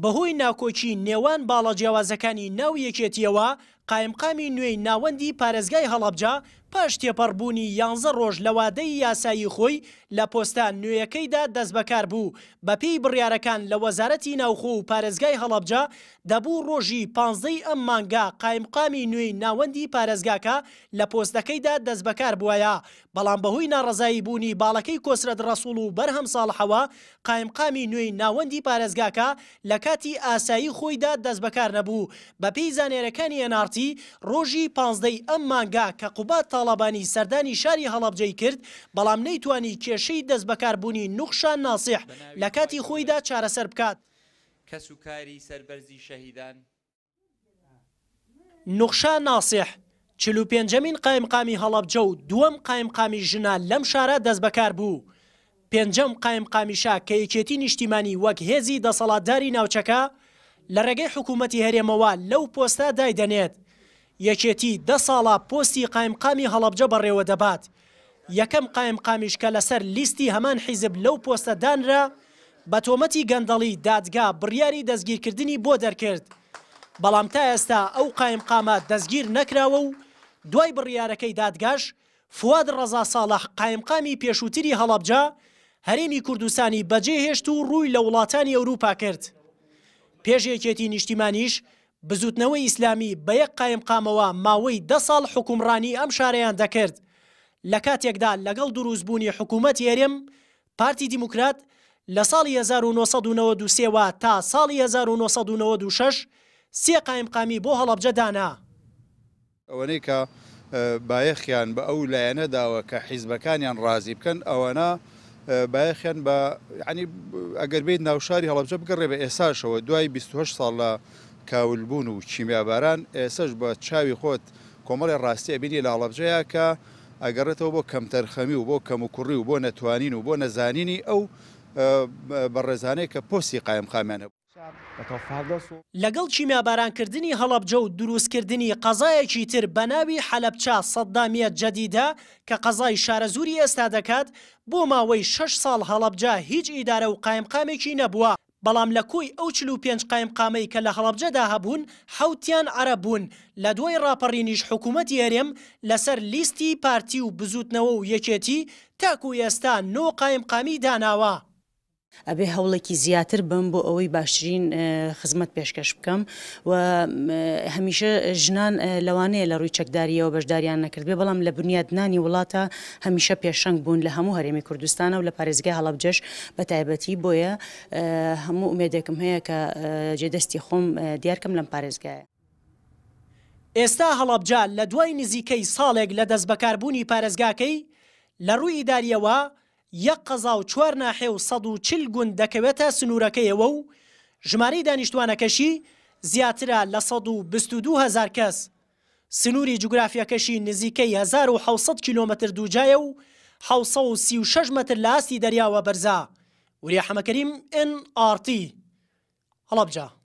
بەهۆی ناکۆچی نێوان باڵە جیاوازەکانی ناو یەکێتیەوە قایمقامی نوێی ناوەندی پارێزگای هەڵەبجە پاش تێپەڕبوونی 11 ڕۆژ لە وادەی یاسایی خۆی لە پۆستە نوێیەکەیدا دەست بەکار بوو. بەپێی بڕیارەکان لە وەزارەتی ناوخۆ و پارێزگای هەڵەبجە دەبوو ڕۆژی 15 ئەم مانگا قایمقامی نوێی ناوەندی پارێزگاکە لە پۆستەکەیدا دەست بەکار بووایە، بەڵام بەهۆی ناڕەزایی بوونی باڵەکەی کۆسرەت ڕەسوڵ و بەرهەم ساڵحەوە قایمقامی نوێی ناوەندی پارێزگاکە لە کاتی ئاسایی خۆیدا دەست بەکار نەبوو. بەپێی زانێرەکانی NRT ڕۆژی 15 ئەم مانگا کە قوبات تاڵەبانی سەردانی شاری هەڵەبجەی کرد، بەڵام نەیتوانی کێشەی دەست بەکاربوونی نوخشان ناسیح لە کاتی خۆیدا چارەسەر بکات. کەسوکاری سەربەرزی شەهیدان نوخشان ناسیح 45مین قایمقامی هەڵەبجە و دووەم قایمقامی ژنە لەم شارە دەست بەکار بوو. پێنجەم قایمقامیشا کە یەکێتی نیشتیمانی وەک هێزی دەسەڵاتداری ناوچەکە لە ڕێگەی حکوومەتی هەرێمەوە لەو پۆستە دایدەنێت. یەکێتی 10 ساڵە پۆستی قایمقامی هەڵەبجە بەڕێوە دەبات. یەکەم قایمقامیش کە لەسەر لیستی هەمان حیزب لەو پۆستە دانرا بە تۆمەتی گەندەڵی دادگا بڕیاری دەستگیرکردنی بۆ دەرکرد، بەڵام تا ئێستا ئەو قایمقامە دەستگیر نەکراوە و دوای بڕیارەکەی دادگاش فواد ڕەزا ساڵح قایمقامی پێشووتری هەڵەبجە هەرێمی کوردستانی بەجێهێشت و ڕووی لە وڵاتانی ئەوروپا کرد. پێش یەکێتی نیشتیمانیش بزوتنەوەی ئیسلامی بە یەک قایمقامەوە ماوەی 10 ساڵ حکومڕانی ئەم شارەیان دەکرد. لە کاتێکدا لەگەڵ دروستبوونی حکوومەتی هەرێم پارتی دیموکرات لە ساڵی 1993 تا ساڵی 1996 سێ قایمقامی بۆ هەڵەبجە دانا. ئەوەنەی کە بایەخیان بە ئەو لایەنە داوە کە حیزبەکانیان ڕازی بکەن، ئەوەنە بایەخیان بە ینی ئەگەر بێت ناوشاری هەڵەبجە بگەڕێ بە ئێساشەوە دوای 28 ساڵ لە کاولبوون و چیمیاباران ئێسش بە چاوی خۆت کۆمەڵی ڕاستی ئەبینی لە هەڵەبجەیە کە ئەگەڕێتەوە بۆ کەمتەرخەمی و بۆ کەموکوڕی و بۆ نەتوانین و بۆ نەزانینی ئەو بەڕێزانەی کە پۆستی قایمقامیانە بوو. لەگەڵ چیمیابارانکردنی هەڵەبجە و دروستکردنی قەزایەکی تر بە ناوی حەلەبچە سەددامیە جەدیدە کە قەزای شارەزووری ئێستا دەکات، بۆ ماوەی 6 ساڵ هەڵەبجە هیچ ئیدارە و قایمقامێکی نەبووە، بەڵام لە کۆی ئەو 45 قایمقامەی کە لە هەڵەبجەدا هەبوون 7یان عەرەب بوون. لە دوای ڕاپەڕینیش حکوومەتی هەرێم لەسەر لیستی پارتی و بزوتنەوە و یەکێتی تاکو ئێستا 9 قایمقامی داناوە. ئەبێ هەوڵێکی زیاتر بم بۆ ئەوەی باشترین خزمەت پێشکەش بکەم و هەمیشە ژنان لەوانەیە لە ڕووی چەکداریەوە بەشداریان نەکردبێ، بەڵام لە بنیادنانی وڵاتە هەمیشە پێشەنگ بوون لە هەموو هەرێمی کوردستانە و لە پارێزگای هەڵەبجەش بە تایبەتی. بۆیە هەموو ئومێدێکم هەیە کە جێدەستی خۆم دیارکەم لەم پارێزگایە. ئێستا هەڵەبجە لە دوای نزیکەی ساڵێک لە دەستبەکاربوونی پارێزگاکەی لە ڕووی ئیداریەوە 1 قەزا و 4 ناحێ و 140 گوند دەکەوێتە سنوورەکەیەوە و ژمارەی دانیشتوانەکەشی زیاترە لە 122,000 کەس. سنووری جوگرافیەکەشی نزیکەی 1700 کیلۆمەتر دووجایە و 736 مەتر لە ئاستی دەریاوە بەرزە. وریە حەمەکەریم NRT هەڵەبجە.